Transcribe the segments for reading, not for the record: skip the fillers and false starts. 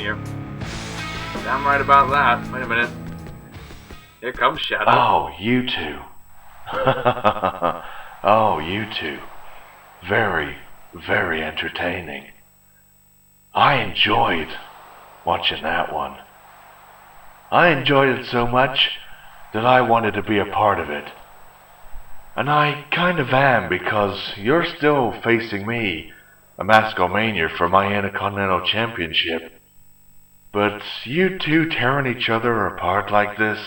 Here. Damn right about that. Wait a minute. Here comes Shadow. Oh, you two. Oh, you two. Very, very entertaining. I enjoyed watching that one. I enjoyed it so much that I wanted to be a part of it. And I kind of am, because you're still facing me, a Mascot Mania, for my Intercontinental Championship. But you two tearing each other apart like this,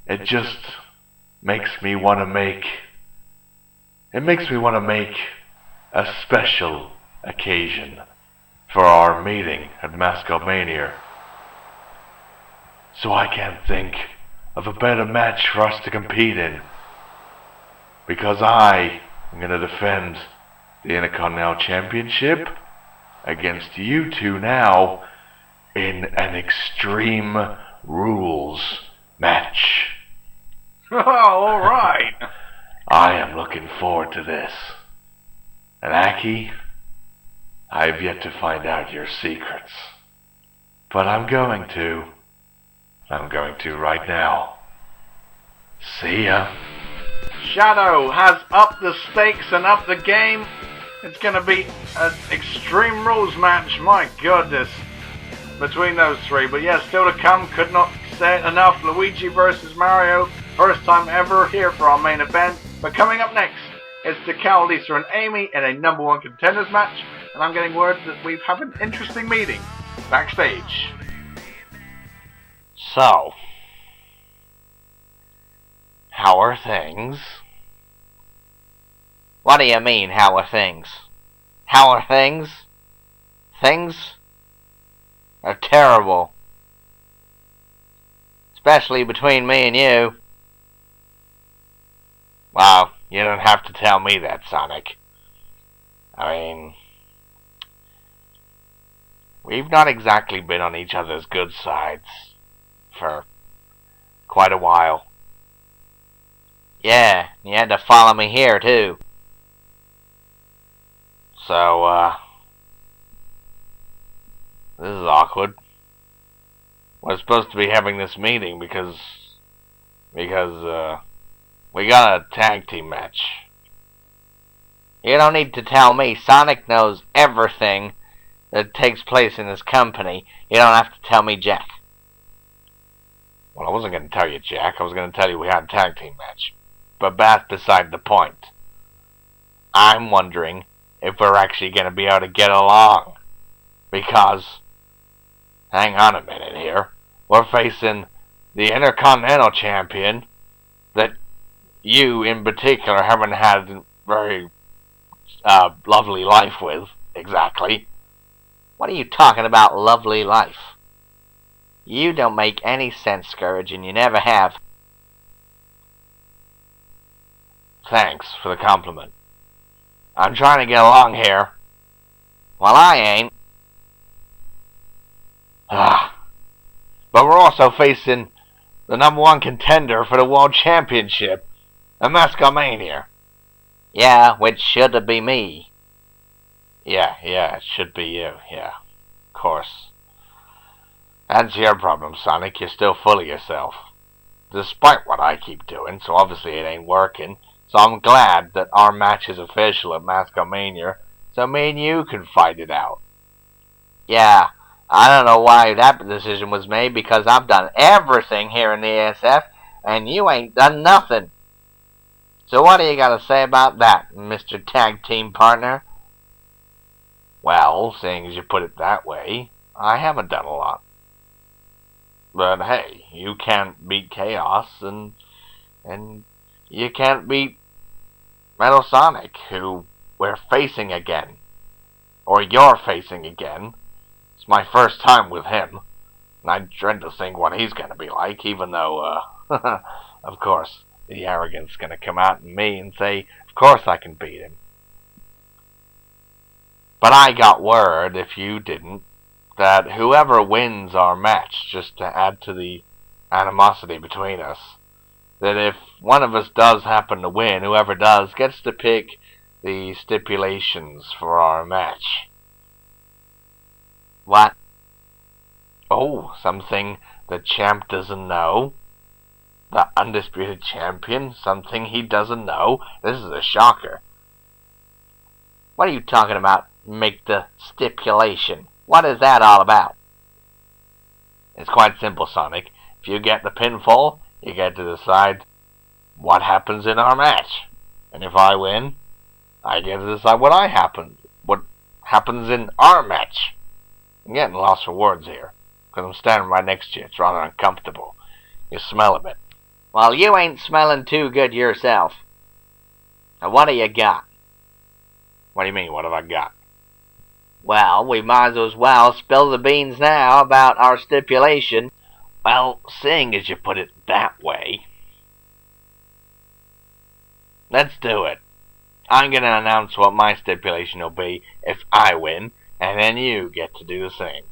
it just makes me want to make a special occasion for our meeting at Mascot Mania. So I can't think of a better match for us to compete in, because I am going to defend the Intercontinental Championship against you two now in an Extreme Rules match. Oh, alright. I am looking forward to this. And Aki, I've yet to find out your secrets. But I'm going to right now. See ya. Shadow has upped the stakes and upped the game. It's going to be an Extreme Rules match, my goodness, between those three. But yeah, still to come, could not say it enough. Luigi versus Mario, first time ever here for our main event. But coming up next, it's Decal, Lisa and Amy in a number one contenders match. And I'm getting word that we've had an interesting meeting backstage. So, how are things? What do you mean, how are things? How are things? Things are terrible. Especially between me and you. Well, you don't have to tell me that, Sonic. I mean, we've not exactly been on each other's good sides for quite a while. Yeah, you had to follow me here, too. So, this is awkward. We're supposed to be having this meeting because we got a tag team match. You don't need to tell me. Sonic knows everything that takes place in this company. You don't have to tell me jack. Well, I wasn't going to tell you, Jack. I was going to tell you we had a tag team match. But that's beside the point. I'm wondering if we're actually going to be able to get along. Because, hang on a minute here. We're facing the Intercontinental Champion that you, in particular, haven't had a very lovely life with, exactly. What are you talking about, lovely life? You don't make any sense, Scourge, and you never have. Thanks for the compliment. I'm trying to get along here. Well, I ain't. But we're also facing the number one contender for the World Championship, the Mascot Mania. Yeah, which should be me. Yeah, it should be you, yeah. Of course. That's your problem, Sonic. You're still full of yourself. Despite what I keep doing, so obviously it ain't working. So I'm glad that our match is official at Mascot Mania, so me and you can fight it out. Yeah, I don't know why that decision was made, because I've done everything here in the ASF, and you ain't done nothing. So what do you got to say about that, Mr. Tag Team Partner? Well, seeing as you put it that way, I haven't done a lot. But hey, you can't beat Chaos, and you can't beat Metal Sonic, who we're facing again. Or you're facing again. It's my first time with him, and I dread to think what he's going to be like, even though, of course, the arrogance is going to come out in me and say, of course I can beat him. But I got word, if you didn't, that whoever wins our match, just to add to the animosity between us, that if one of us does happen to win, whoever does gets to pick the stipulations for our match. What? Oh, something the champ doesn't know? The undisputed champion? Something he doesn't know? This is a shocker. What are you talking about? Make the stipulation. What is that all about? It's quite simple, Sonic. If you get the pinfall, you get to decide what happens in our match. And if I win, I get to decide what happens in our match. I'm getting lost for words here, because I'm standing right next to you. It's rather uncomfortable. You smell a bit. Well, you ain't smelling too good yourself. Now, what do you got? What do you mean, what have I got? Well, we might as well spill the beans now about our stipulation. Well, seeing as you put it that way, let's do it. I'm going to announce what my stipulation will be if I win, and then you get to do the same.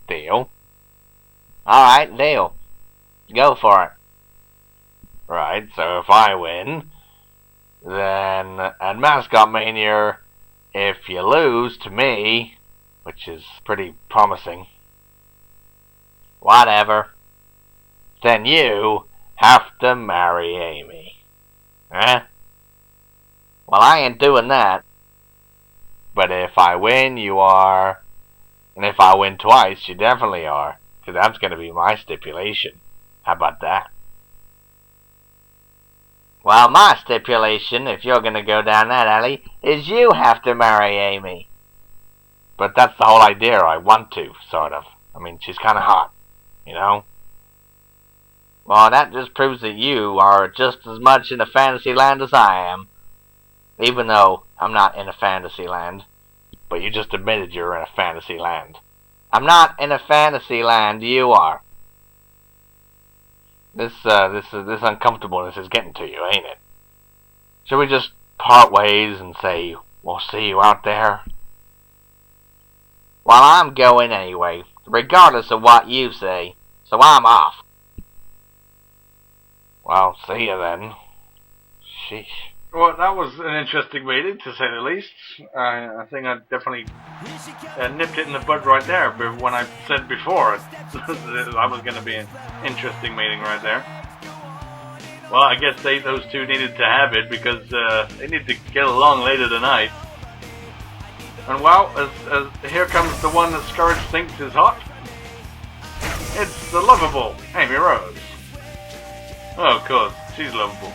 Deal? Alright, deal. Go for it. Right, so if I win, then at Mascot Mania, if you lose to me, which is pretty promising, whatever, then you have to marry Amy. Eh? Well, I ain't doing that. But if I win, you are. And if I win twice, you definitely are. Because that's going to be my stipulation. How about that? Well, my stipulation, if you're going to go down that alley, is you have to marry Amy. But that's the whole idea. I want to, sort of. I mean, she's kind of hot, you know? Well, that just proves that you are just as much in a fantasy land as I am. Even though I'm not in a fantasy land. But you just admitted you're in a fantasy land. I'm not in a fantasy land, you are. This uncomfortableness is getting to you, ain't it? Should we just part ways and say, we'll see you out there? Well, I'm going anyway, regardless of what you say. So I'm off. Well, see you then. Sheesh. Well, that was an interesting meeting, to say the least. I think I definitely nipped it in the bud right there, but when I said before, that was going to be an interesting meeting right there. Well, I guess those two needed to have it, because they need to get along later tonight. And well, as here comes the one that Scourge thinks is hot. It's the lovable Amy Rose. Oh, of course, she's lovable.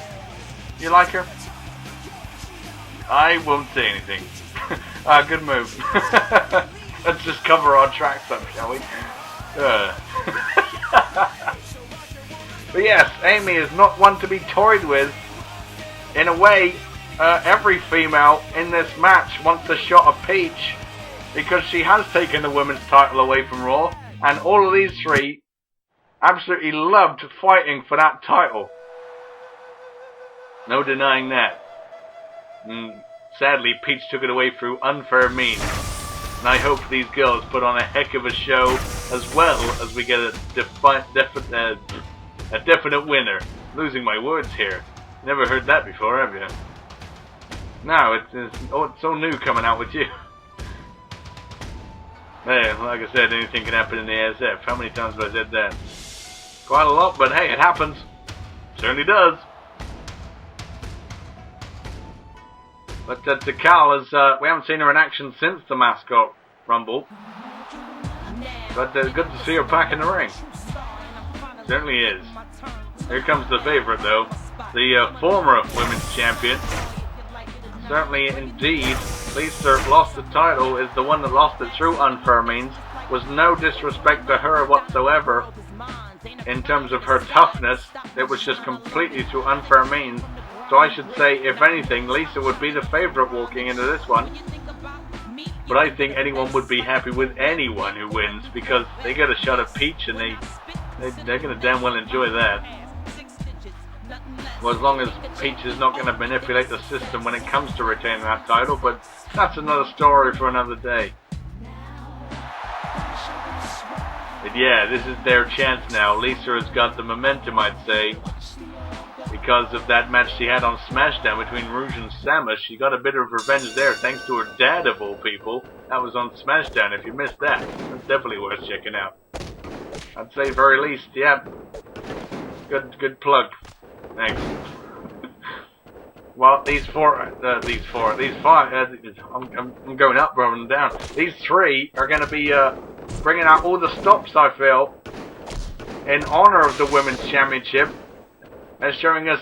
You like her? I won't say anything. Good move. Let's just cover our tracks up, shall we? But yes, Amy is not one to be toyed with. In a way, every female in this match wants a shot of Peach, because she has taken the women's title away from Raw, and all of these three absolutely loved fighting for that title. No denying that. Sadly, Peach took it away through unfair means. And I hope these girls put on a heck of a show, as well as we get a definite winner. Losing my words here. Never heard that before, have you? No, it's so new coming out with you. Hey, like I said, anything can happen in the ASF. How many times have I said that? Quite a lot, but hey, it happens. Certainly does. But Tikal is, we haven't seen her in action since the Mascot Rumble. But good to see her back in the ring. Certainly is. Here comes the favorite, though. The former women's champion. Certainly, indeed, Lisa lost the title, is the one that lost it through unfair means. Was no disrespect to her whatsoever in terms of her toughness. It was just completely through unfair means. So I should say, if anything, Lisa would be the favorite walking into this one. But I think anyone would be happy with anyone who wins, because they get a shot at Peach and they're going to damn well enjoy that. Well, as long as Peach is not going to manipulate the system when it comes to retaining that title, but that's another story for another day. But yeah, this is their chance now. Lisa has got the momentum, I'd say. Because of that match she had on SmackDown between Rouge and Samus, she got a bit of revenge there thanks to her dad of all people. That was on SmackDown. If you missed that, that's definitely worth checking out. I'd say very least, yeah. Good plug. Thanks. Well, these five, I'm going up rather than down. These three are going to be bringing out all the stops, I feel, in honor of the Women's Championship, and showing us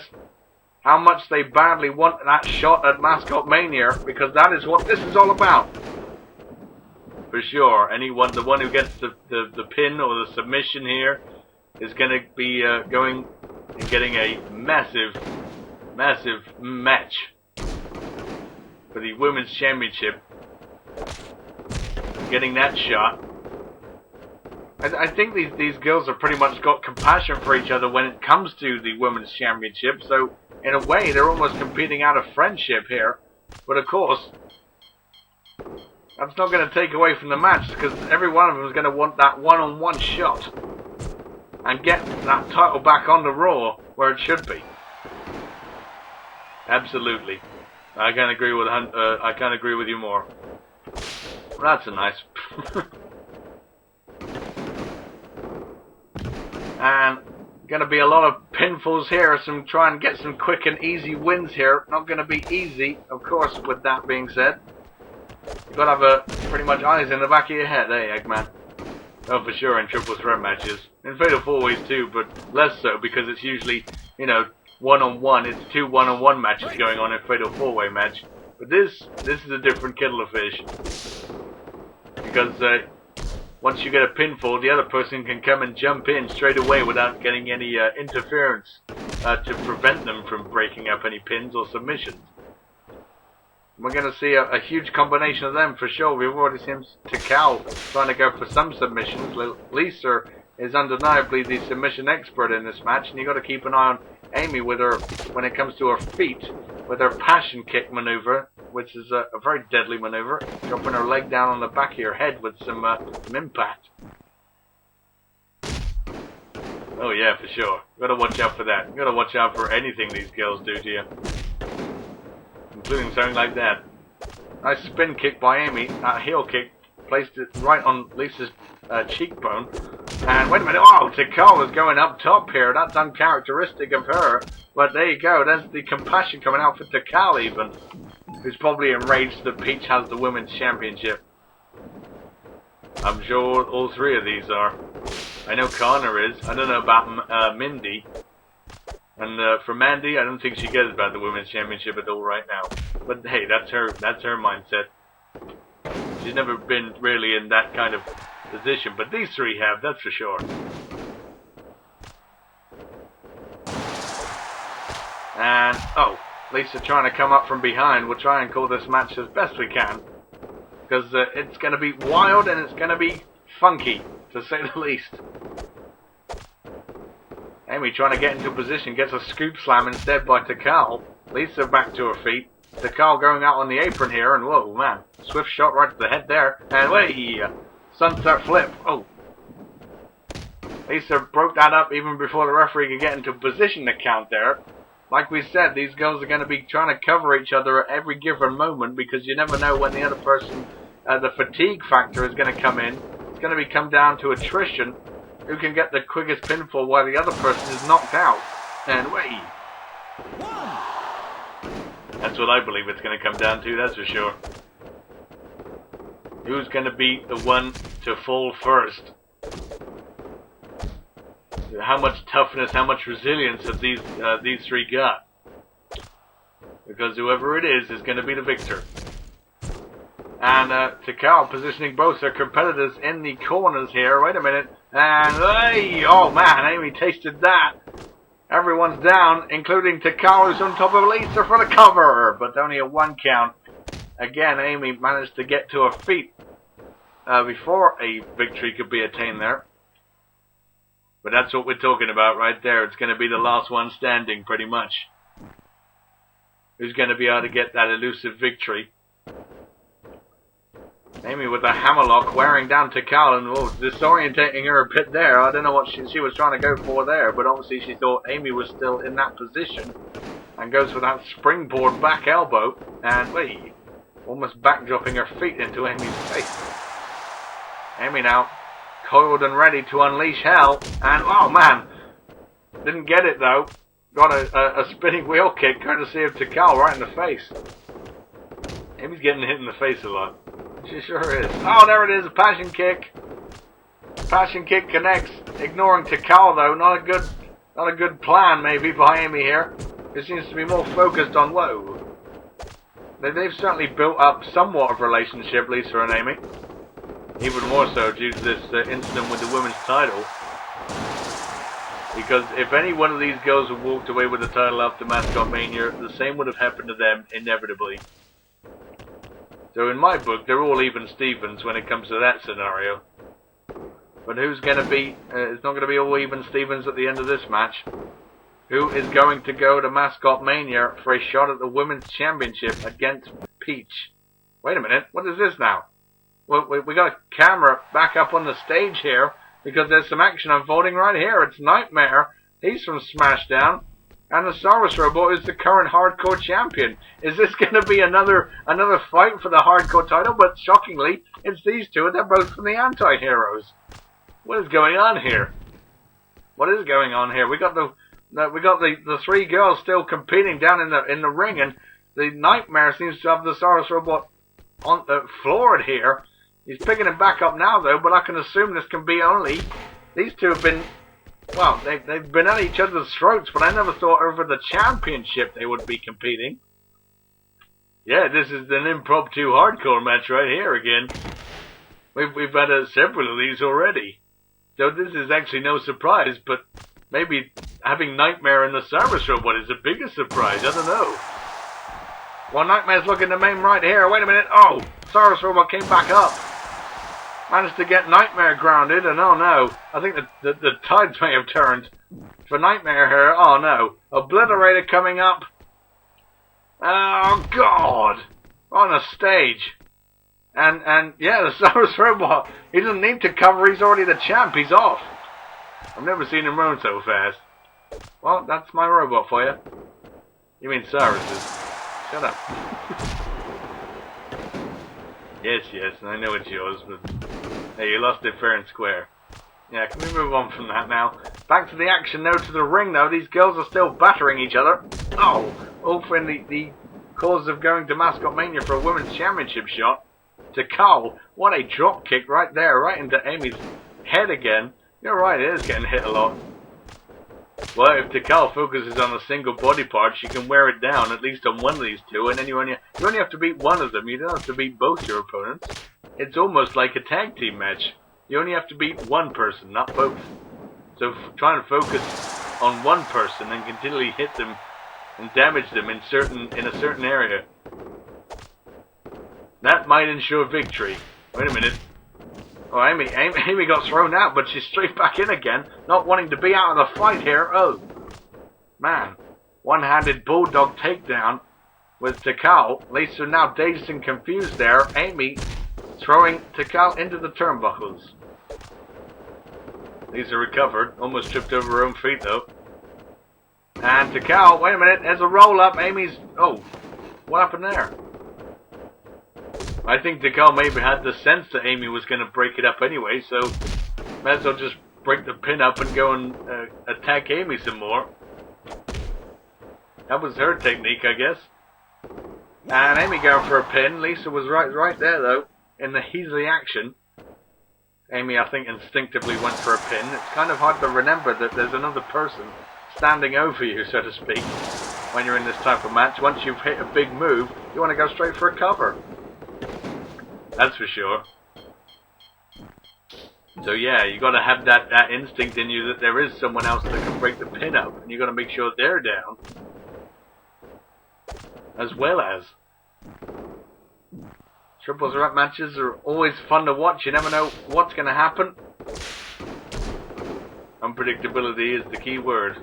how much they badly want that shot at Mascot Mania, because that is what this is all about. For sure, the one who gets the pin or the submission here is going to be going and getting a massive match for the Women's Championship. Getting that shot. I think these girls have pretty much got compassion for each other when it comes to the Women's Championship, so in a way they're almost competing out of friendship here. But of course, that's not going to take away from the match, because every one of them is going to want that one-on-one shot and get that title back on the Raw where it should be. Absolutely, I can't agree with you more. Well, that's a nice. And going to be a lot of pinfalls here. Try and get some quick and easy wins here. Not going to be easy, of course. With that being said, you've got to have pretty much eyes in the back of your head, eh, Eggman? Oh, for sure, in triple threat matches, in fatal four-ways too, but less so because it's usually, you know, one-on-one. It's two one-on-one matches going on in fatal four-way match. But this is a different kettle of fish, because once you get a pinfall, the other person can come and jump in straight away without getting any interference to prevent them from breaking up any pins or submissions. We're going to see a huge combination of them for sure. We've already seen Takao trying to go for some submissions. Lisa is undeniably the submission expert in this match, and you've got to keep an eye on Amy with her when it comes to her feet, with her passion kick maneuver, which is a very deadly maneuver, dropping her leg down on the back of your head with some impact. Oh yeah, for sure. Got to watch out for that. Got to watch out for anything these girls do to you, including something like that. Nice spin kick by Amy. That heel kick placed it right on Lisa's cheekbone. And wait a minute, oh, Takao is going up top here. That's uncharacteristic of her. But there you go, there's the compassion coming out for Takao even, who's probably enraged that Peach has the Women's Championship. I'm sure all three of these are. I know Connor is. I don't know about Mindy. And for Mandy, I don't think she cares about the Women's Championship at all right now. But hey, that's her mindset. She's never been really in that kind of position, but these three have, that's for sure. And, oh, Lisa trying to come up from behind. We'll try and call this match as best we can, because it's going to be wild and it's going to be funky, to say the least. Amy trying to get into position, gets a scoop slam instead by Takao. Lisa back to her feet. Takao going out on the apron here, and whoa, man. Swift shot right to the head there. And wait, sunset flip. Oh. Lisa broke that up even before the referee could get into position to count there. Like we said, these girls are going to be trying to cover each other at every given moment, because you never know when the other person, the fatigue factor is going to come in. It's going to come down to attrition. Who can get the quickest pinfall while the other person is knocked out? And wait. That's what I believe it's going to come down to, that's for sure. Who's going to be the one to fall first? How much toughness, how much resilience have these three got? Because whoever it is going to be the victor. And Takao positioning both their competitors in the corners here. Wait a minute. And, hey, oh man, Amy tasted that. Everyone's down, including Takao, who's on top of Lisa for the cover. But only a 1 count. Again, Amy managed to get to her feet before a victory could be attained there. But that's what we're talking about right there. It's going to be the last one standing, pretty much. Who's going to be able to get that elusive victory? Amy with a hammerlock wearing down Takao, and disorientating her a bit there. I don't know what she was trying to go for there, but obviously she thought Amy was still in that position. And goes for that springboard back elbow. And wait, almost backdropping her feet into Amy's face. Amy now coiled and ready to unleash hell. And, oh man, didn't get it though. Got a spinning wheel kick courtesy of Takal right in the face. Amy's getting hit in the face a lot. She sure is. Oh, there it is, a passion kick. Passion kick connects, ignoring Takal though. Not a good plan maybe by Amy here. It seems to be more focused on whoa. They've certainly built up somewhat of a relationship, Lisa and Amy. Even more so due to this incident with the women's title. Because if any one of these girls had walked away with the title after Mascot Mania, the same would have happened to them inevitably. So in my book, they're all even Stevens when it comes to that scenario. But who's going to be, it's not going to be all even Stevens at the end of this match. Who is going to go to Mascot Mania for a shot at the Women's Championship against Peach? Wait a minute, what is this now? Well, we got a camera back up on the stage here because there's some action unfolding right here. It's Nightmare. He's from SmackDown. And the Cyrus Robot is the current Hardcore Champion. Is this going to be another fight for the Hardcore title? But shockingly, it's these two, and they're both from the Anti-Heroes. What is going on here? What is going on here? We got the three girls still competing down in the ring, and the Nightmare seems to have the Cyrus Robot on floored here. He's picking him back up now, though, but I can assume this can be only... These two have been... Well, they've been at each other's throats, but I never thought over the championship they would be competing. Yeah, this is an impromptu hardcore match right here again. We've had several of these already. So this is actually no surprise, but maybe having Nightmare in the Cyrus Robot is a bigger surprise, I don't know. Well, Nightmare's looking to main right here. Wait a minute. Oh, Cyrus Robot came back up. Managed to get Nightmare grounded, and oh no, I think the tides may have turned for Nightmare here. Oh no, Obliterator coming up. Oh god, on a stage. And yeah, the Cyrus Robot, he doesn't need to cover, he's already the champ, he's off. I've never seen him run so fast. Well, that's my robot for you. You mean Cyrus's. Shut up. Yes, I know it's yours, but hey, you lost it fair and square. Yeah, can we move on from that now? Back to the action, though, to the ring, though. These girls are still battering each other. Oh, all for the cause of going to Mascot Mania for a Women's Championship shot. To Carl, what a drop kick right there, right into Amy's head again. You're right, it is getting hit a lot. Well, if Takal focuses on a single body part, she can wear it down, at least on one of these two, and then you only have to beat one of them. You don't have to beat both your opponents. It's almost like a tag team match. You only have to beat one person, not both. So trying to focus on one person and continually hit them and damage them in a certain area, that might ensure victory. Wait a minute. Oh, Amy got thrown out, but she's straight back in again, not wanting to be out of the fight here. Oh, man. One-handed bulldog takedown with Takal. Lisa now dazed and confused there. Amy throwing Takal into the turnbuckles. Lisa recovered, almost tripped over her own feet, though. And Takal, wait a minute, there's a roll-up. Amy's... Oh, what happened there? I think Takal maybe had the sense that Amy was going to break it up anyway, so might as well just break the pin up and go and attack Amy some more. That was her technique, I guess. And Amy going for a pin. Lisa was right there, though, in the heat of the action. Amy, I think, instinctively went for a pin. It's kind of hard to remember that there's another person standing over you, so to speak, when you're in this type of match. Once you've hit a big move, you want to go straight for a cover. That's for sure. So yeah, you got to have that instinct in you that there is someone else that can break the pin up, and you got to make sure they're down, as well as triple threat matches are always fun to watch. You never know what's going to happen. Unpredictability is the key word,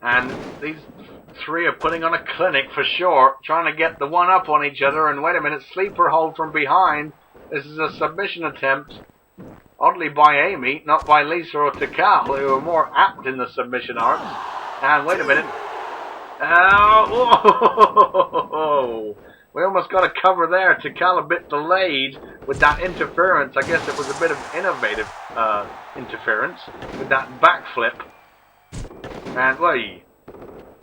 and these three are putting on a clinic for sure, trying to get the one up on each other. And wait a minute, sleeper hold from behind. This is a submission attempt, oddly by Amy, not by Lisa or Takal, who are more apt in the submission arts. And wait a minute. Oh, We almost got a cover there. Tikal a bit delayed with that interference. I guess it was a bit of innovative interference with that backflip. And, well,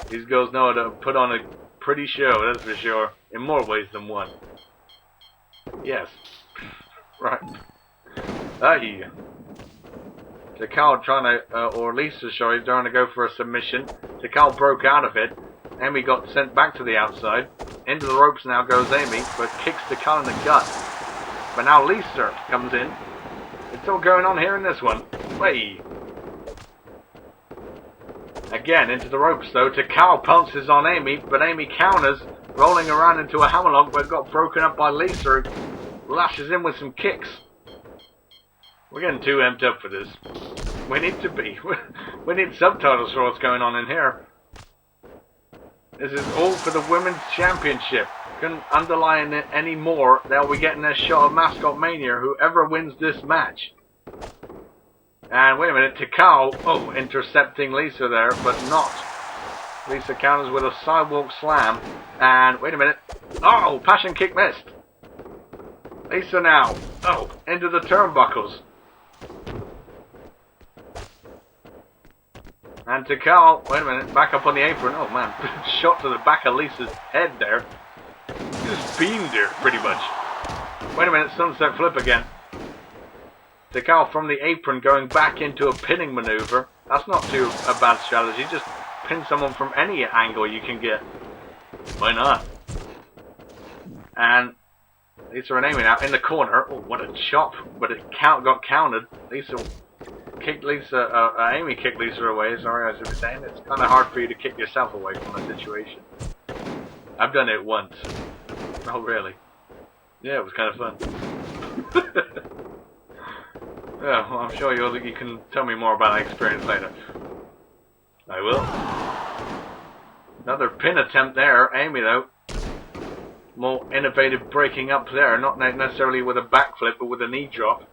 these girls know how to put on a pretty show, that's for sure. In more ways than one. Yes. Right. Tikal trying to, or Lisa, sorry, trying to go for a submission. Tikal broke out of it. Amy got sent back to the outside. Into the ropes now goes Amy, but kicks Tikal in the gut. But now Lisa comes in. It's all going on here in this one. Wait. Again, into the ropes though. Tikal pounces on Amy, but Amy counters, rolling around into a hammerlock, but got broken up by Lisa, who lashes in with some kicks. We're getting too amped up for this. We need to be. We need subtitles for what's going on in here. This is all for the Women's Championship. Couldn't underline it any more. They'll be getting their shot of Mascot Mania, whoever wins this match. And wait a minute, Tikal, intercepting Lisa there, but not. Lisa counters with a sidewalk slam. And wait a minute. Oh, passion kick missed. Lisa now. Oh, into the turnbuckles. And Tikal, wait a minute, back up on the apron. Oh man, shot to the back of Lisa's head there. He just beamed her, pretty much. Wait a minute, sunset flip again. Tikal from the apron going back into a pinning maneuver. That's not too a bad strategy. Just pin someone from any angle you can get. Why not? And Lisa and Amy now in the corner. Oh, what a chop! But it got countered. Lisa kicked Amy kicked Lisa away. Sorry, as I was saying, it's kind of hard for you to kick yourself away from a situation. I've done it once. Oh, really? Yeah, it was kind of fun. Yeah, well, I'm sure you can tell me more about that experience later. I will. Another pin attempt there. Amy, though, more innovative breaking up there. Not necessarily with a backflip, but with a knee drop.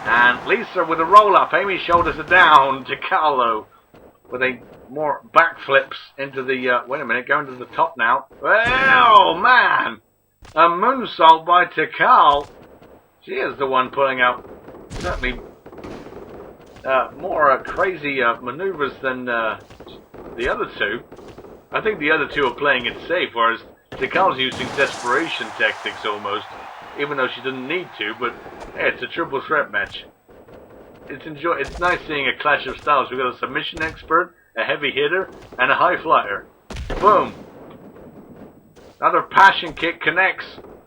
And Lisa with a roll-up. Amy's shoulders are down. Tikal with a more backflips into the... wait a minute, going to the top now. Oh, man! A moonsault by Tikal. She is the one pulling out certainly more crazy maneuvers than the other two. I think the other two are playing it safe, whereas Tikal's using desperation tactics almost, even though she doesn't need to. But hey, it's a triple threat match. It's nice seeing a clash of styles. We've got a submission expert, a heavy hitter, and a high flyer. Boom! Another passion kick connects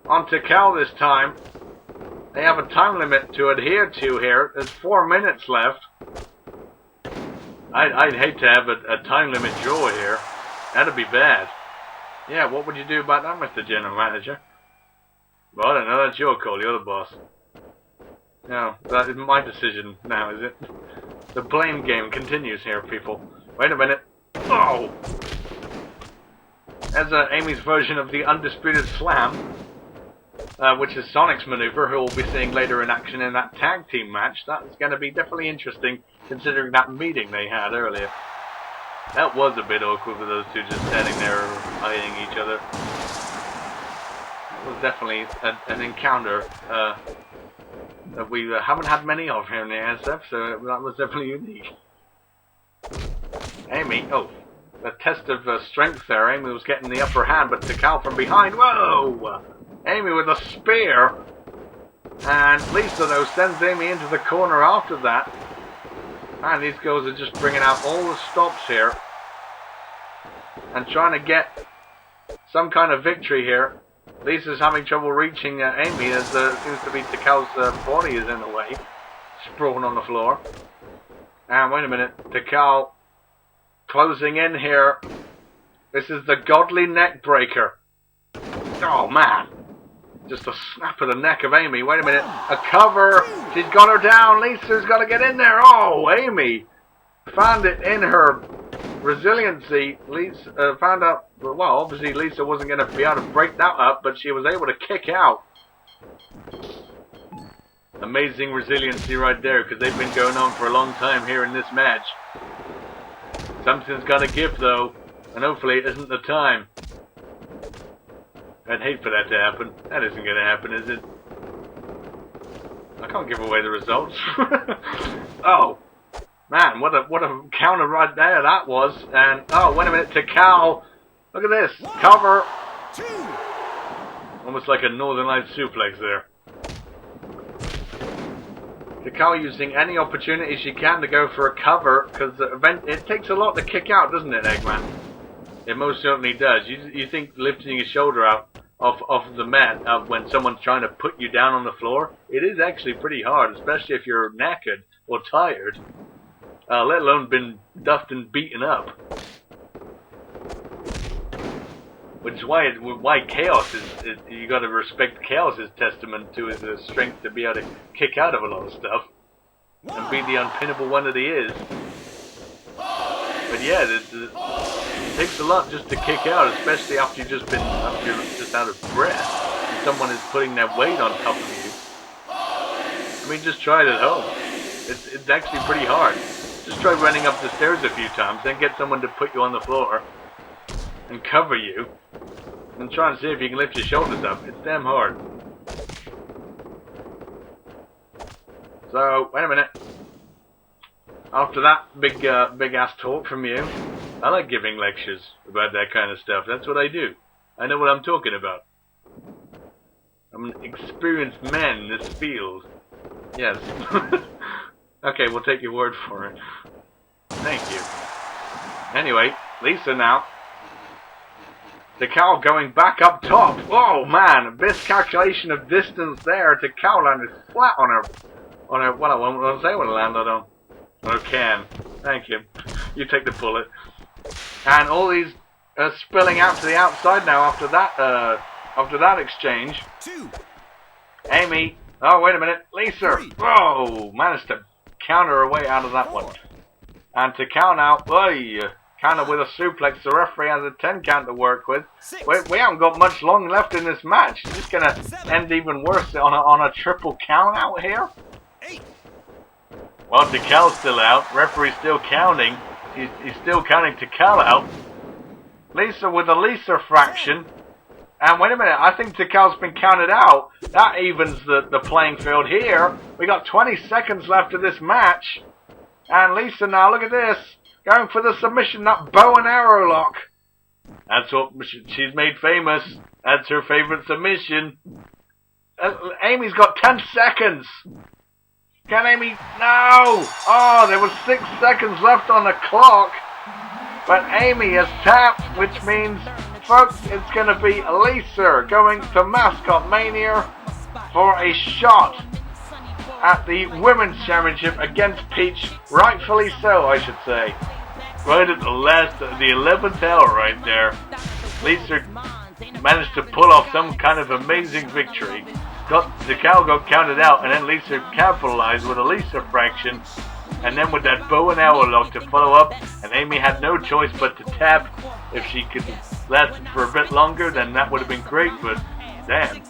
on Tikal this time. They have a time limit to adhere to here. There's 4 minutes left. I'd hate to have a time limit draw here. That'd be bad. Yeah, what would you do about that, Mr. General Manager? Well, I don't know. That's your call. You're the boss. No, that isn't my decision now, is it? The blame game continues here, people. Wait a minute. Oh! There's Amy's version of the Undisputed Slam, which is Sonic's maneuver, who we'll be seeing later in action in that tag team match. That's going to be definitely interesting, considering that meeting they had earlier. That was a bit awkward with those two just standing there eyeing each other. It was definitely an encounter that we haven't had many of here in the ASF, so that was definitely unique. Amy, a test of strength there. Amy was getting the upper hand, but Tikal from behind. Whoa! Amy with a spear. And Lisa, though, sends Amy into the corner after that. And these girls are just bringing out all the stops here. And trying to get some kind of victory here. Lisa's having trouble reaching Amy, as seems to be Tikal's body is in the way. Sprawling on the floor. And wait a minute, Tikal closing in here. This is the godly neck breaker. Oh man. Just a snap of the neck of Amy. Wait a minute. A cover. She's got her down. Lisa's got to get in there. Oh, Amy found it in her resiliency. Lisa found out, well, obviously Lisa wasn't going to be able to break that up, but she was able to kick out. Amazing resiliency right there, because they've been going on for a long time here in this match. Something's got to give, though, and hopefully it isn't the time. I'd hate for that to happen. That isn't going to happen, is it? I can't give away the results. Oh, man, what a counter right there that was. And, oh, wait a minute, to Cal. Look at this. Cover. Almost like a Northern Lights suplex there. Takao using any opportunity she can to go for a cover, because it takes a lot to kick out, doesn't it, Eggman? It most certainly does. You think lifting your shoulder out off the mat when someone's trying to put you down on the floor, it is actually pretty hard, especially if you're knackered or tired, let alone been duffed and beaten up. Which is why Chaos is you got to respect Chaos's testament to his strength to be able to kick out of a lot of stuff and be the unpinnable one that he is. But yeah, it takes a lot just to kick out, especially after you're just out of breath and someone is putting their weight on top of you. I mean, just try it at home. It's actually pretty hard. Just try running up the stairs a few times, then get someone to put you on the floor and cover you, and try and see if you can lift your shoulders up. It's damn hard. So, wait a minute. After that big ass talk from you, I like giving lectures about that kind of stuff. That's what I do. I know what I'm talking about. I'm an experienced man in this field. Yes. Okay, we'll take your word for it. Thank you. Anyway, Lisa now. The cow going back up top. Oh man, miscalculation of distance there. The cow landed flat on her. Well, I won't say what it landed on. On her can. Thank you. You take the bullet. And all these are spilling out to the outside now after that exchange. Amy. Oh, wait a minute. Lisa. Oh, managed to counter her way out of that one. And to count out. Counter with a suplex. The referee has a 10 count to work with. We haven't got much long left in this match. It's just going to end even worse on a triple count out here. Well, Tikal's still out. Referee's still counting. He's still counting Tikal out. Lisa with a Lisa fraction. And wait a minute, I think Tikal's been counted out. That evens the playing field here. We got 20 seconds left of this match. And Lisa now, look at this. Going for the submission, that bow and arrow lock. That's what she's made famous. That's her favorite submission. Amy's got 10 seconds. Can Amy? No! Oh, there was 6 seconds left on the clock. But Amy has tapped, which means, folks, it's going to be Lisa going to Mascot Mania for a shot at the Women's Championship against Peach. Rightfully so, I should say. Right at the 11th hour right there. Lisa managed to pull off some kind of amazing victory. The cow got counted out, and then Lisa capitalized with a Lisa fraction, and then with that bow and arrow lock to follow up, and Amy had no choice but to tap. If she could last for a bit longer, then that would have been great, but damn.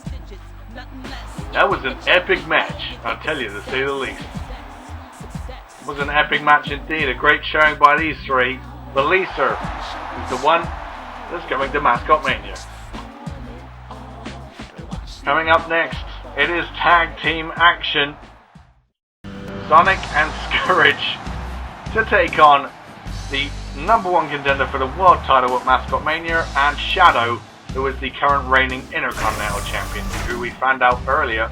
That was an epic match, I'll tell you, to say the least. It was an epic match indeed, a great showing by these three. But Lisa is the one that's going to Mascot Mania. Coming up next, it is tag team action. Sonic and Scourge to take on the #1 contender for the world title at Mascot Mania, and Shadow, who is the current reigning Intercontinental Champion, who we found out earlier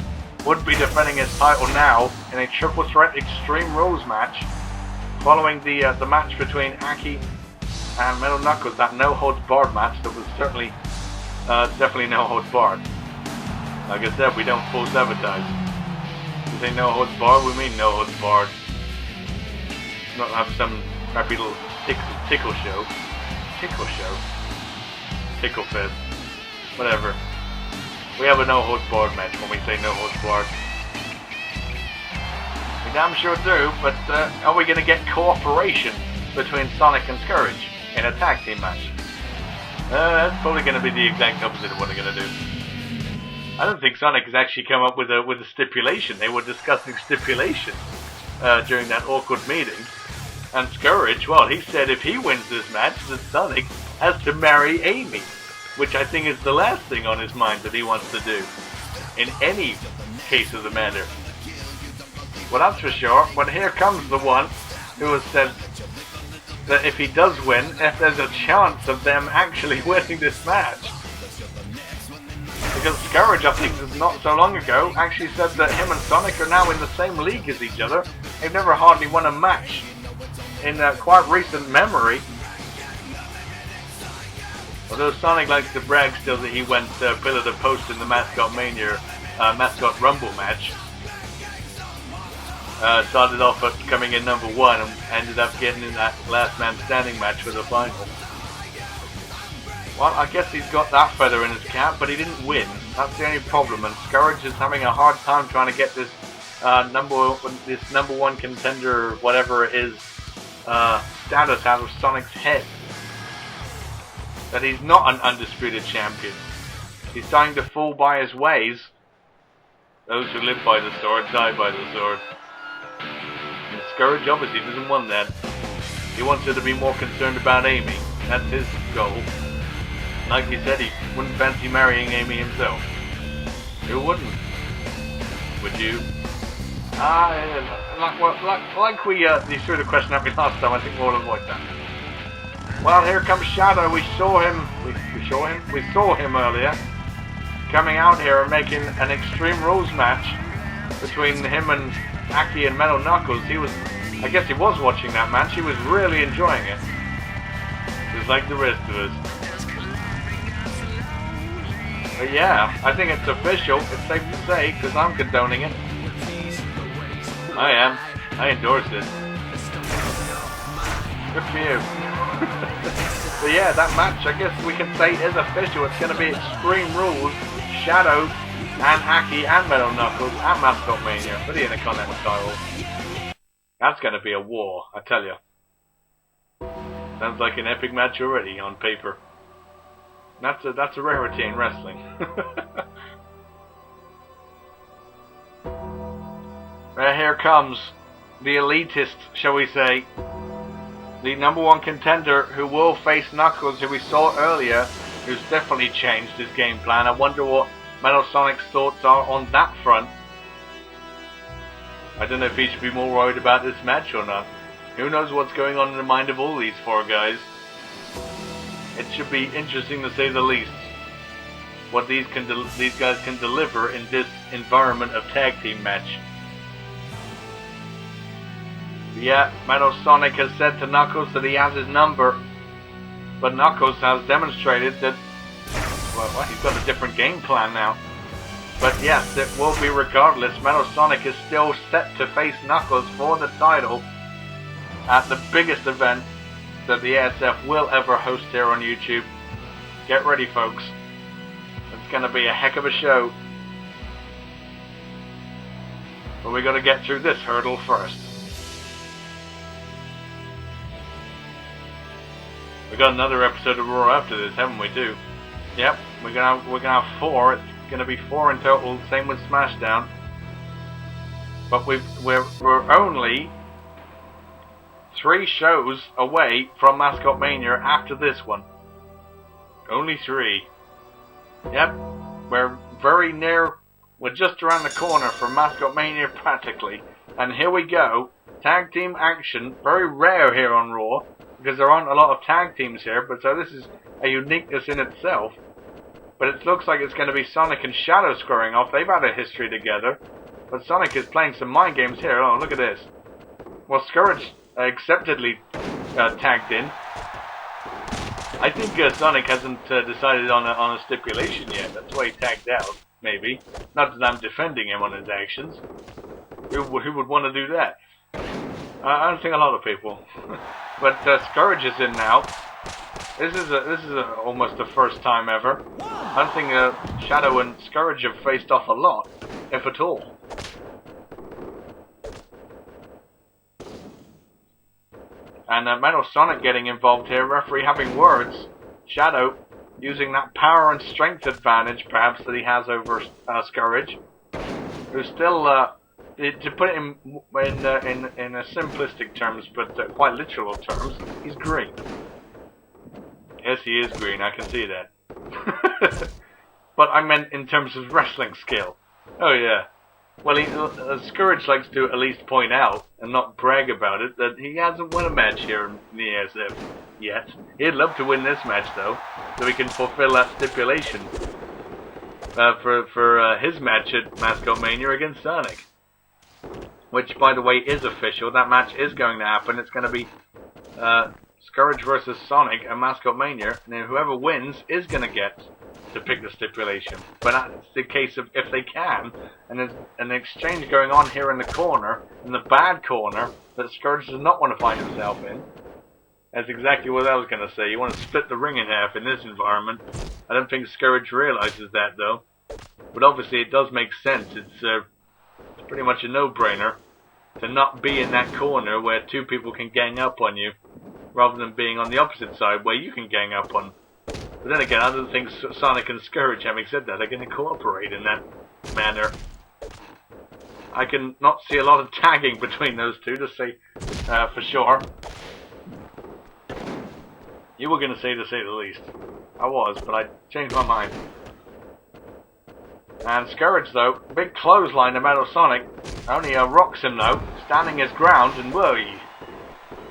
would be defending his title now in a triple threat Extreme Rules match, following the match between Aki and Metal Knuckles, that no holds barred match that was certainly definitely no holds barred. Like I said, we don't false advertise. We say no holds barred, we mean no holds barred. Not have some crappy little tickle show. Tickle fest. Whatever. We have a no holds barred match when we say no holds barred. We damn sure do, but are we going to get cooperation between Sonic and Scourge in a tag team match? That's probably going to be the exact opposite of what they're going to do. I don't think Sonic has actually come up with a stipulation. They were discussing stipulations during that awkward meeting. And Scourge, well, he said if he wins this match, then Sonic has to marry Amy. which I think is the last thing on his mind that he wants to do in any case of the matter. Well, that's for sure. But here comes the one who has said that if he does win, if there's a chance of them actually winning this match. Because Scourge, I think, not so long ago, actually said that him and Sonic are now in the same league as each other. They've never hardly won a match in quite recent memory. Although Sonic likes to brag still that he went pillar to post in the Mascot Mania, Mascot Rumble match. Started off at coming in number 1 and ended up getting in that last man standing match for the final. Well, I guess he's got that feather in his cap, but he didn't win. That's the only problem, and Scourge is having a hard time trying to get this number one contender, whatever it is, status out of Sonic's head. That he's not an undisputed champion. He's starting to fall by his ways. Those who live by the sword die by the sword. And Scourge obviously doesn't want that. He wants her to be more concerned about Amy. That's his goal. Like he said, he wouldn't fancy marrying Amy himself. Who wouldn't? Would you? Like we threw the question at me last time, I think we'll avoid that. Well, here comes Shadow. We saw him earlier, coming out here and making an Extreme Rules match between him and Aki and Metal Knuckles. I guess he was watching that match. He was really enjoying it, just like the rest of us. But yeah, I think it's official. It's safe to say, because I'm condoning it. I am. I endorse it. Good for you. But yeah, that match, I guess we can say, is official. It's going to be Extreme Rules, Shadow, and Aki, and Metal Knuckles, and Mascot Mania for the Intercontinental title. That's going to be a war, I tell you. Sounds like an epic match already on paper. That's a rarity in wrestling. Here comes the elitist, shall we say, the number 1 contender who will face Knuckles, who we saw earlier, who's definitely changed his game plan. I wonder what Metal Sonic's thoughts are on that front. I don't know if he should be more worried about this match or not. Who knows what's going on in the mind of all these 4 guys. It should be interesting to say the least, what these guys can deliver in this environment of tag team match. Yeah, Metal Sonic has said to Knuckles that he has his number, but Knuckles has demonstrated that, well, he's got a different game plan now. But yes, it will be regardless. Metal Sonic is still set to face Knuckles for the title at the biggest event that the ASF will ever host here on YouTube. Get ready, folks. It's going to be a heck of a show. But we got to get through this hurdle first. We got another episode of Raw after this, haven't we? Too. Yep, we're gonna have 4. It's gonna be 4 in total. Same with SmackDown. But we're only 3 shows away from Mascot Mania after this one. Only 3. Yep, we're very near. We're just around the corner from Mascot Mania practically. And here we go. Tag team action. Very rare here on Raw, because there aren't a lot of tag teams here, but so this is a uniqueness in itself. But it looks like it's going to be Sonic and Shadow squaring off. They've had a history together. But Sonic is playing some mind games here. Oh, look at this. Well, Scourge acceptedly tagged in. I think Sonic hasn't decided on a stipulation yet. That's why he tagged out, maybe. Not that I'm defending him on his actions. Who would want to do that? I don't think a lot of people. But Scourge is in now. This is almost the first time ever. I don't think Shadow and Scourge have faced off a lot, if at all. And Metal Sonic getting involved here, referee having words. Shadow using that power and strength advantage, perhaps, that he has over Scourge, who's still, to put it in simplistic terms, but quite literal terms, he's green. Yes, he is green, I can see that. But I meant in terms of wrestling skill. Oh yeah. Well, Scourge likes to at least point out, and not brag about it, that he hasn't won a match here in the ASF yet. He'd love to win this match, though, so he can fulfill that stipulation for his match at Mascot Mania against Sonic. Which, by the way, is official. That match is going to happen. It's going to be Scourge versus Sonic at Mascot Mania. And whoever wins is going to get to pick the stipulation. But that's the case of if they can. And there's an exchange going on here in the corner, in the bad corner, that Scourge does not want to find himself in. That's exactly what I was going to say. You want to split the ring in half in this environment. I don't think Scourge realizes that, though. But obviously it does make sense. It's pretty much a no-brainer to not be in that corner where two people can gang up on you, rather than being on the opposite side where you can gang up on. But then again, I don't think Sonic and Scourge, having said that, are going to cooperate in that manner. I can not see a lot of tagging between those two, to say for sure. You were going to say the least. I was, but I changed my mind. And Scourge, though, big clothesline to Metal Sonic. Only rocks him, though, standing his ground, and whoa,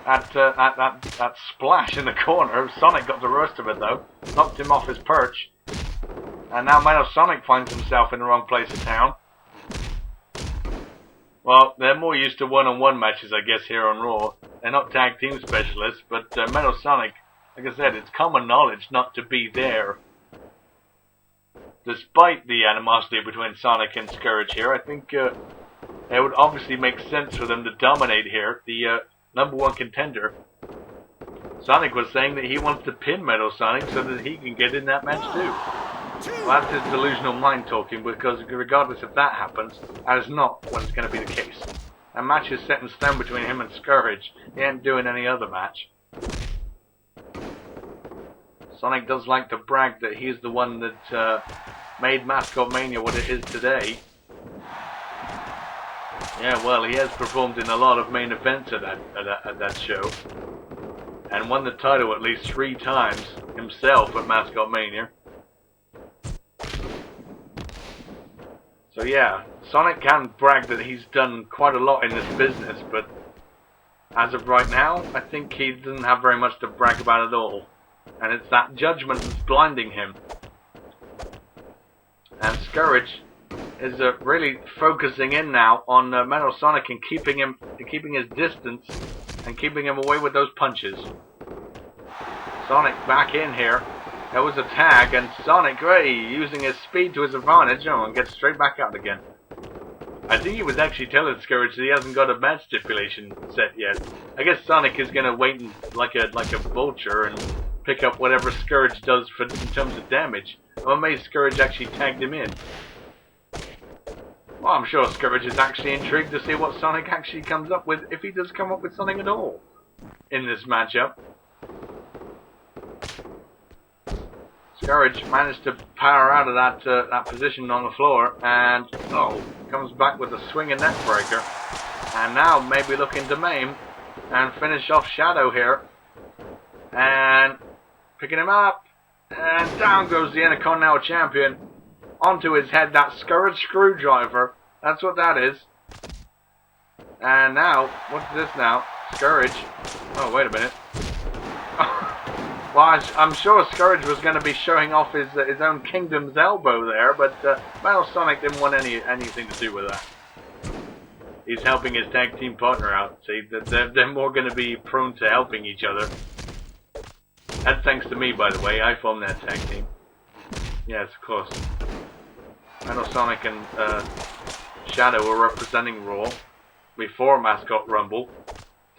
that splash in the corner. Sonic got the worst of it, though. Knocked him off his perch. And now Metal Sonic finds himself in the wrong place of town. Well, they're more used to one-on-one matches, I guess, here on Raw. They're not tag team specialists, but Metal Sonic, like I said, it's common knowledge not to be there. Despite the animosity between Sonic and Scourge here, I think it would obviously make sense for them to dominate here. The #1 contender, Sonic, was saying that he wants to pin Metal Sonic so that he can get in that match too. Well, that's his delusional mind talking, because regardless if that happens, that is not what is going to be the case. A match is set in stone between him and Scourge. He ain't doing any other match. Sonic does like to brag that he's the one that made Mascot Mania what it is today. Yeah, well, he has performed in a lot of main events at that show. And won the title at least 3 times himself at Mascot Mania. So yeah, Sonic can brag that he's done quite a lot in this business, but as of right now, I think he doesn't have very much to brag about at all. And it's that judgment that's blinding him. And Scourge is really focusing in now on Metal Sonic and keeping his distance and keeping him away with those punches. Sonic back in here. There was a tag, and Sonic, using his speed to his advantage, and gets straight back out again. I think he was actually telling Scourge that he hasn't got a match stipulation set yet. I guess Sonic is going to wait like a vulture and pick up whatever Scourge does in terms of damage. I'm amazed Scourge actually tagged him in. Well, I'm sure Scourge is actually intrigued to see what Sonic actually comes up with, if he does come up with something at all in this matchup. Scourge managed to power out of that position on the floor, and comes back with a swinging neck breaker. And now maybe looking to maim and finish off Shadow here. And picking him up, and down goes the Intercontinental Champion. Onto his head, that Scourge screwdriver. That's what that is. And now, what's this now? Scourge. Oh, wait a minute. Well, I'm sure Scourge was going to be showing off his own Kingdom's elbow there, but Metal Sonic didn't want anything to do with that. He's helping his tag team partner out. See, they're more going to be prone to helping each other. That's thanks to me, by the way. I formed that tag team. Yes, of course. Metal Sonic and Shadow were representing Raw before Mascot Rumble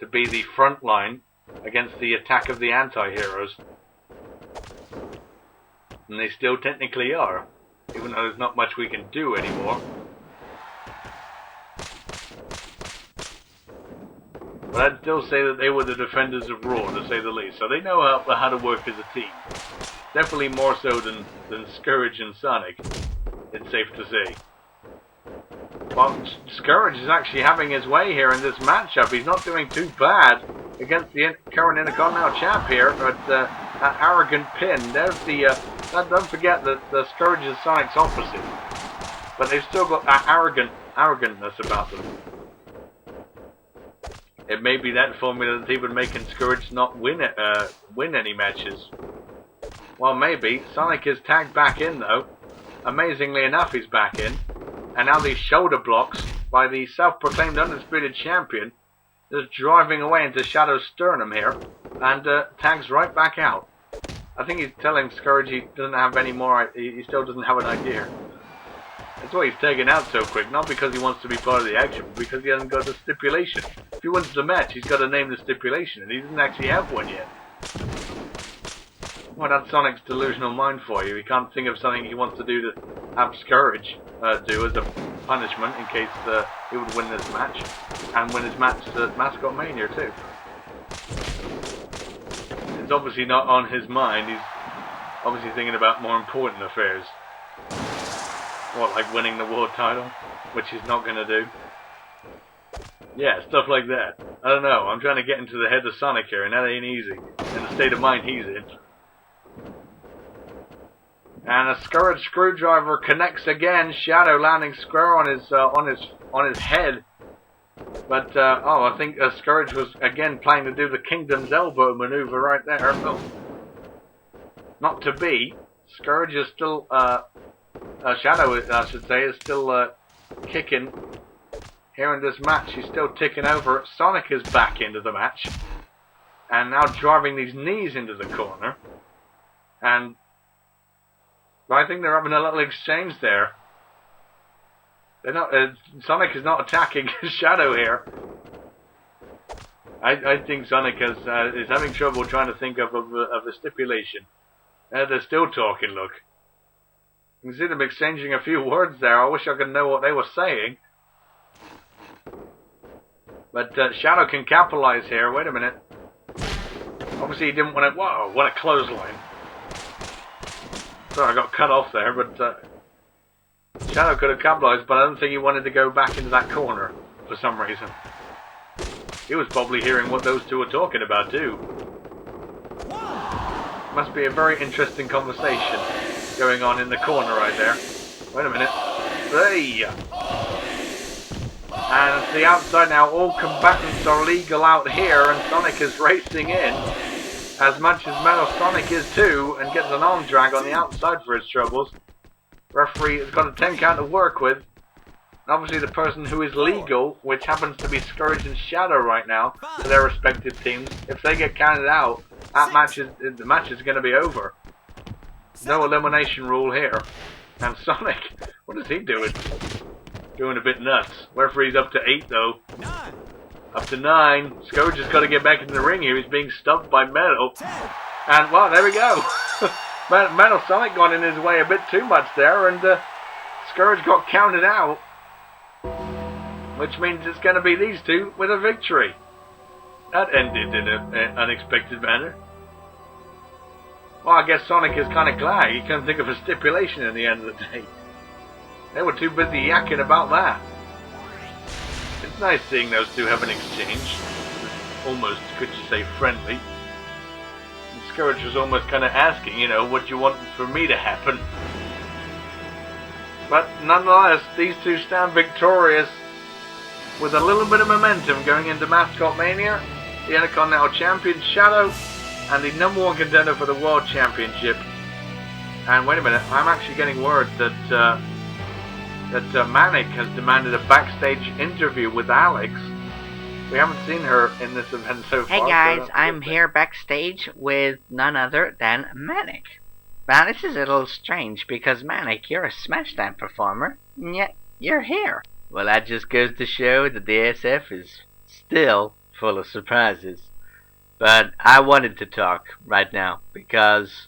to be the front line against the attack of the anti-heroes. And they still technically are, even though there's not much we can do anymore. But I'd still say that they were the defenders of Raw, to say the least. So they know how to work as a team. Definitely more so than Scourge and Sonic, it's safe to say. Well, Scourge is actually having his way here in this matchup. He's not doing too bad against the current Intercontinental Champ here, but arrogant pin. There's the don't forget that the Scourge is Sonic's opposite, but they've still got that arrogantness about them. It may be that formula that's even making Scourge not win any matches. Well, maybe. Sonic is tagged back in though. Amazingly enough, he's back in, and now these shoulder blocks by the self-proclaimed undisputed champion is driving away into Shadow's sternum here, and tags right back out. I think he's telling Scourge he doesn't have any more, he still doesn't have an idea. That's why he's taken out so quick, not because he wants to be part of the action, but because he hasn't got the stipulation. If he wins the match, he's got to name the stipulation, and he doesn't actually have one yet. Well, that's Sonic's delusional mind for you. He can't think of something he wants to do to have Scourge do as a punishment in case he would win this match, and win his match at Mascot Mania too. It's obviously not on his mind. He's obviously thinking about more important affairs. What, like winning the world title? Which he's not going to do. Yeah, stuff like that. I don't know. I'm trying to get into the head of Sonic here, and that ain't easy. In the state of mind he's in. And a Scourge screwdriver connects again. Shadow landing square on his head. But I think Scourge was again planning to do the Kingdom's Elbow maneuver right there. Oh. Not to be. Scourge is still Shadow, I should say, is still kicking here in this match. He's still ticking over. Sonic is back into the match, and now driving these knees into the corner. And I think they're having a little exchange there. They're not. Sonic is not attacking Shadow here. I think Sonic is having trouble trying to think of a stipulation. They're still talking. Look. You can see them exchanging a few words there. I wish I could know what they were saying. But Shadow can capitalize here. Wait a minute. Obviously he didn't want to... Whoa, what a clothesline. Sorry, I got cut off there, but... Shadow could have capitalized, but I don't think he wanted to go back into that corner for some reason. He was probably hearing what those two were talking about too. Must be a very interesting conversation going on in the corner right there. Wait a minute. Hey! And it's the outside now. All combatants are legal out here, and Sonic is racing in. As much as Metal Sonic is too, and gets an arm drag on the outside for his troubles. Referee has got a 10 count to work with. And obviously the person who is legal, which happens to be Scourge and Shadow right now, for their respective teams, if they get counted out, the match is going to be over. No elimination rule here. And Sonic, what is he doing? Doing a bit nuts. Referee's up to 8 though. Up to 9. Scourge has got to get back into the ring here. He's being stumped by Metal. And well, there we go. Metal Sonic got in his way a bit too much there, and Scourge got counted out. Which means it's going to be these two with a victory. That ended in an unexpected manner. Well, I guess Sonic is kind of glad he couldn't think of a stipulation in the end of the day. They were too busy yakking about that. It's nice seeing those two have an exchange. Almost, could you say, friendly. And Scourge was almost kind of asking, you know, what do you want for me to happen? But nonetheless, these two stand victorious with a little bit of momentum going into Mascot Mania. The Intercontinental Champion, Shadow, and the #1 contender for the World Championship. And wait a minute, I'm actually getting word that Manic has demanded a backstage interview with Alex. We haven't seen her in this event so far. Hey guys, I'm here backstage with none other than Manic. Now this is a little strange because Manic, you're a Smashdown performer, and yet you're here. Well, that just goes to show that the ASF is still full of surprises. But I wanted to talk right now because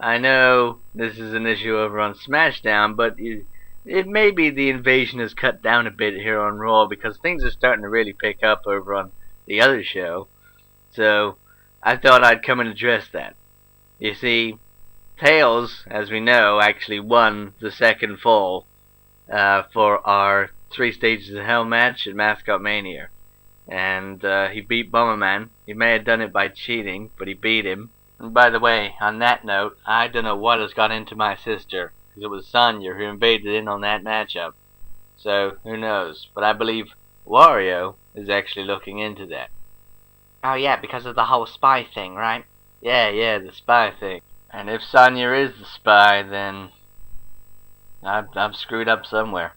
I know this is an issue over on Smashdown, but it may be the invasion has cut down a bit here on Raw because things are starting to really pick up over on the other show. So I thought I'd come and address that. You see, Tails, as we know, actually won the second fall for our 3 Stages of Hell match at Mascot Mania. And he beat Bomberman. He may have done it by cheating, but he beat him. And by the way, on that note, I don't know what has got into my sister, because it was Sonya who invaded in on that matchup. So, who knows? But I believe Wario is actually looking into that. Oh yeah, because of the whole spy thing, right? Yeah, the spy thing. And if Sonya is the spy, then I've screwed up somewhere.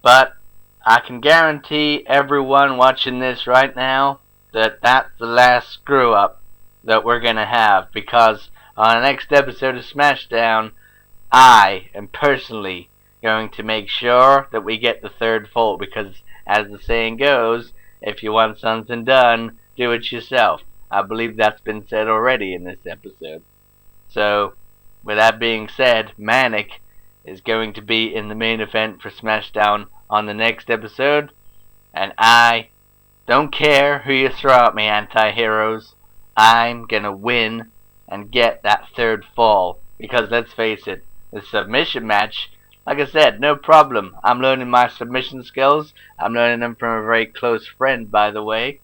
But I can guarantee everyone watching this right now that that's the last screw up that we're gonna have, because on the next episode of Smashdown, I am personally going to make sure that we get the third fault, because as the saying goes, if you want something done, do it yourself. I believe that's been said already in this episode. So, with that being said, Manic is going to be in the main event for Smashdown on the next episode, and I don't care who you throw at me, anti-heroes. I'm gonna win and get that third fall, because let's face it, the submission match, like I said, no problem. I'm learning my submission skills. I'm learning them from a very close friend, by the way.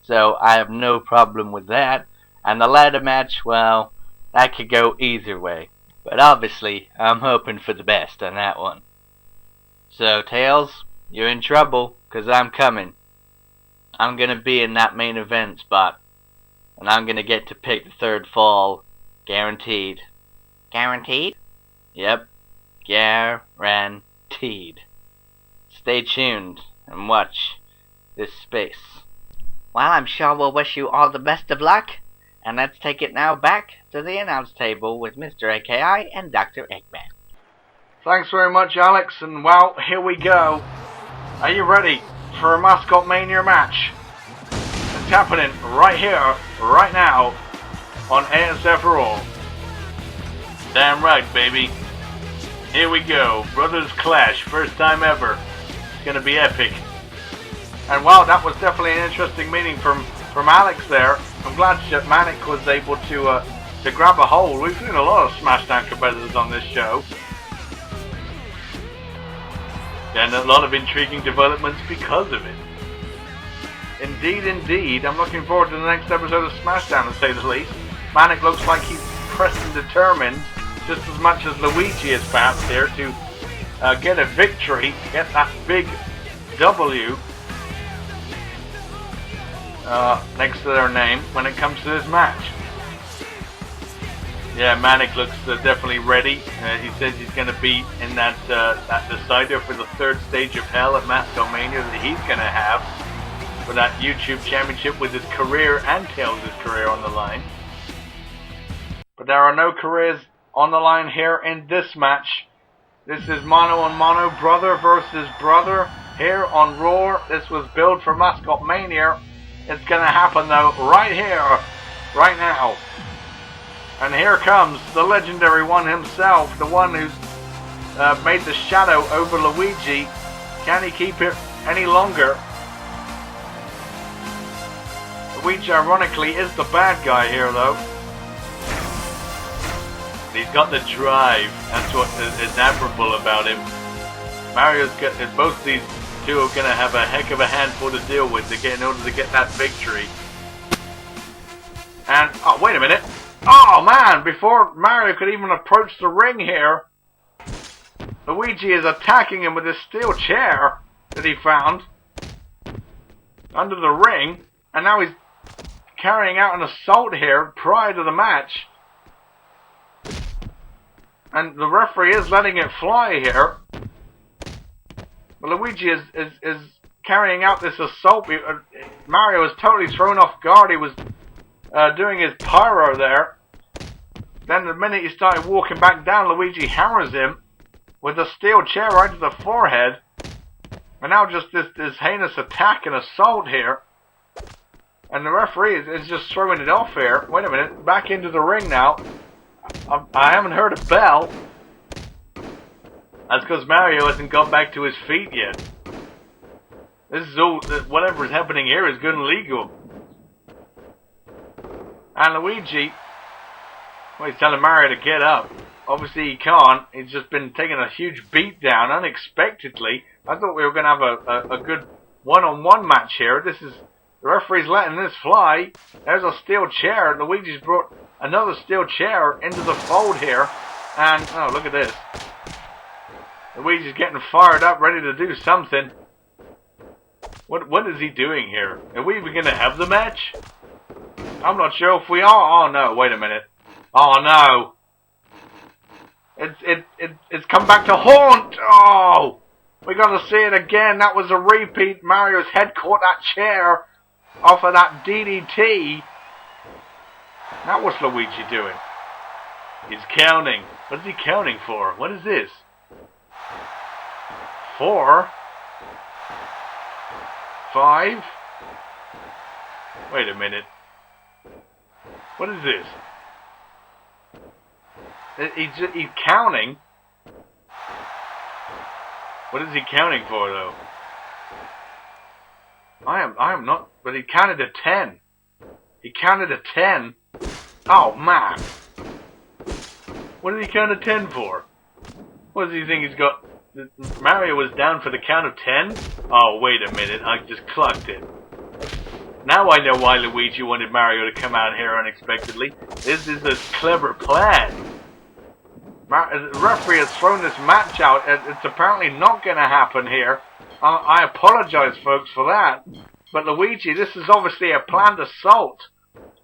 So I have no problem with that. And the ladder match, well, that could go either way. But obviously, I'm hoping for the best on that one. So, Tails, you're in trouble, because I'm coming. I'm going to be in that main event spot. And I'm going to get to pick the third fall. Guaranteed. Guaranteed? Yep. Guaranteed. Stay tuned and watch this space. Well, I'm sure we'll wish you all the best of luck. And let's take it now back to the announce table with Mr. AKI and Dr. Eggman. Thanks very much, Alex, and well, here we go. Are you ready for a Mascot Mania match? It's happening right here, right now, on ASF Raw. Damn right, baby. Here we go. Brothers clash, first time ever. It's gonna be epic. And wow, that was definitely an interesting meeting from Alex there. I'm glad that Manic was able to grab a hold. We've seen a lot of Smashdown competitors on this show. And a lot of intriguing developments because of it. Indeed. I'm looking forward to the next episode of Smashdown, to say the least. Manic looks like he's pressed and determined, just as much as Luigi is perhaps here, to get a victory, get that big W next to their name when it comes to this match. Yeah, Manic looks definitely ready. He says he's going to be in that decider for the third stage of hell at Mascot Mania that he's going to have for that YouTube championship, with his career and Tails' career on the line. But there are no careers on the line here in this match. This is mano on mano, brother versus brother here on Raw. This was billed for Mascot Mania. It's going to happen though right here, right now. And here comes the legendary one himself, the one who's made the shadow over Luigi. Can he keep it any longer? Luigi, ironically, is the bad guy here, though. He's got the drive. That's what is admirable about him. Mario's got, both these two are going to have a heck of a handful to deal with in order to get that victory. And, oh, wait a minute. Oh, man, before Mario could even approach the ring here, Luigi is attacking him with this steel chair that he found under the ring. And now he's carrying out an assault here prior to the match. And the referee is letting it fly here. But Luigi is carrying out this assault. Mario is totally thrown off guard. He was doing his pyro there. Then the minute he started walking back down, Luigi hammers him with a steel chair right to the forehead. And now just this heinous attack and assault here. And the referee is just throwing it off here. Wait a minute, back into the ring now. I haven't heard a bell. That's because Mario hasn't got back to his feet yet. This is all, whatever is happening here is good and legal. And Luigi, well, he's telling Mario to get up. Obviously he can't. He's just been taking a huge beat down unexpectedly. I thought we were going to have a good one-on-one match here. The referee's letting this fly. There's a steel chair. Luigi's brought another steel chair into the fold here. And, oh, look at this. Luigi's getting fired up, ready to do something. What is he doing here? Are we even going to have the match? I'm not sure if we are. Oh, no, wait a minute. Oh, no. It's come back to haunt. Oh, we got to see it again. That was a repeat. Mario's head caught that chair off of that DDT. Now what's Luigi doing? He's counting. What is he counting for? What is this? 4, 5. Wait a minute. What is this? He's counting. What is he counting for, though? I am not. But he counted to 10. He counted to 10. Oh man! What did he count to 10 for? What does he think he's got? Mario was down for the count of 10. Oh wait a minute! I just clocked it. Now I know why Luigi wanted Mario to come out here unexpectedly. This is a clever plan. The referee has thrown this match out. It's apparently not going to happen here. I apologize, folks, for that. But Luigi, this is obviously a planned assault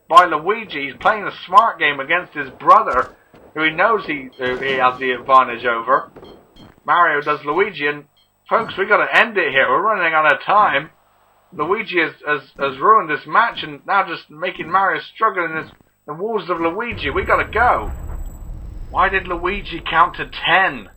by Luigi. He's playing a smart game against his brother, who he knows he has the advantage over. Mario does Luigi, and folks, we got to end it here. We're running out of time. Luigi has ruined this match, and now just making Mario struggle in the walls of Luigi. We got to go. Why did Luigi count to 10?